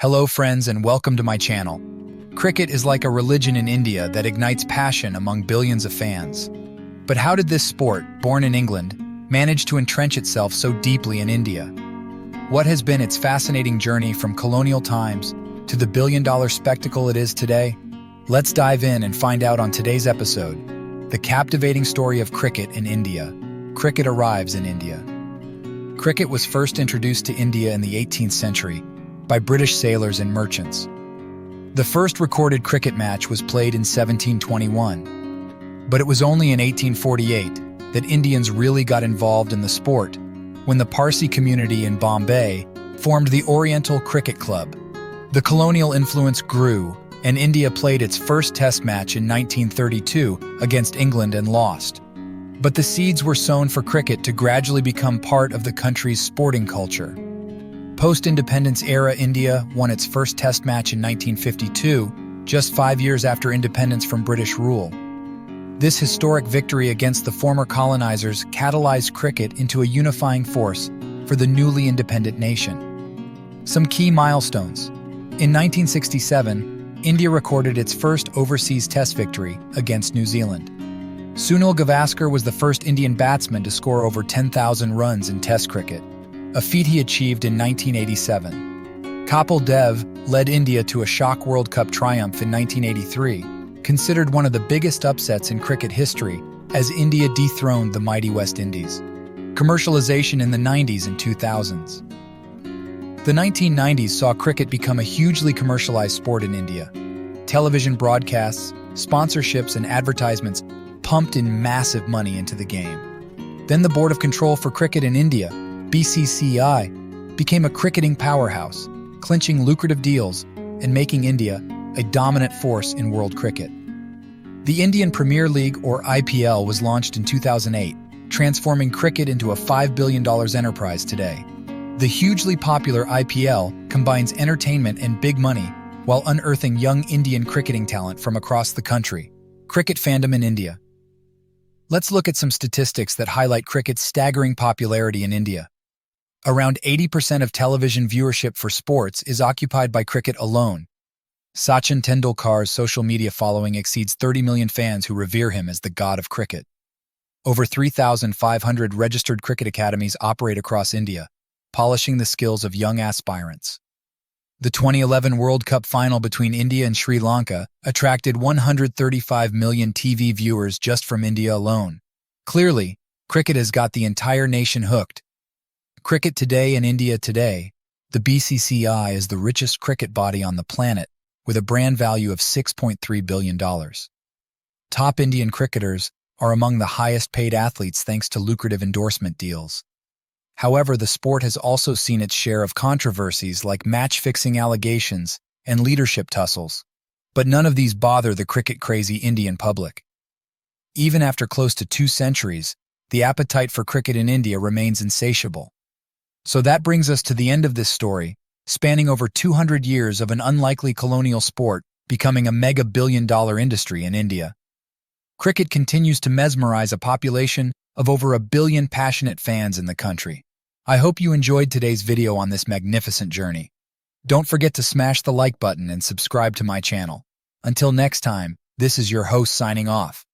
Hello friends and welcome to my channel. Cricket is like a religion in India that ignites passion among billions of fans. But how did this sport, born in England, manage to entrench itself so deeply in India? What has been its fascinating journey from colonial times to the billion-dollar spectacle it is today? Let's dive in and find out on today's episode, the captivating story of cricket in India. Cricket arrives in India. Cricket was first introduced to India in the 18th century by British sailors and merchants. The first recorded cricket match was played in 1721, but it was only in 1848 that Indians really got involved in the sport when the Parsi community in Bombay formed the Oriental Cricket Club. The colonial influence grew, and India played its first test match in 1932 against England and lost. But the seeds were sown for cricket to gradually become part of the country's sporting culture. Post-independence era India won its first test match in 1952, just 5 years after independence from British rule. This historic victory against the former colonizers catalyzed cricket into a unifying force for the newly independent nation. Some key milestones. In 1967, India recorded its first overseas test victory against New Zealand. Sunil Gavaskar was the first Indian batsman to score over 10,000 runs in test cricket, a feat he achieved in 1987. Kapil Dev led India to a shock World Cup triumph in 1983, considered one of the biggest upsets in cricket history as India dethroned the mighty West Indies. Commercialization in the 90s and 2000s. The 1990s saw cricket become a hugely commercialized sport in India. Television broadcasts, sponsorships, and advertisements pumped in massive money into the game. Then the Board of Control for Cricket in India, bcci, became a cricketing powerhouse, clinching lucrative deals and making India a dominant force in world cricket. The Indian Premier League, or IPL, was launched in 2008, transforming cricket into a $5 billion enterprise today. The hugely popular IPL combines entertainment and big money while unearthing young Indian cricketing talent from across the country. Cricket fandom in India. Let's look at some statistics that highlight cricket's staggering popularity in India. Around 80% of television viewership for sports is occupied by cricket alone. Sachin Tendulkar's social media following exceeds 30 million fans who revere him as the god of cricket. Over 3,500 registered cricket academies operate across India, polishing the skills of young aspirants. The 2011 World Cup final between India and Sri Lanka attracted 135 million TV viewers just from India alone. Clearly, cricket has got the entire nation hooked. Cricket Today in India today, the bcci is the richest cricket body on the planet, with a brand value of $6.3 billion. Top Indian cricketers are among the highest paid athletes thanks to lucrative endorsement deals. However, the sport has also seen its share of controversies like match-fixing allegations and leadership tussles. But none of these bother the cricket-crazy Indian public. Even after close to 2 centuries, the appetite for cricket in India remains insatiable. So that brings us to the end of this story, spanning over 200 years of an unlikely colonial sport becoming a mega-billion-dollar industry in India. Cricket continues to mesmerize a population of over 1 billion passionate fans in the country. I hope you enjoyed today's video on this magnificent journey. Don't forget to smash the like button and subscribe to my channel. Until next time, this is your host signing off.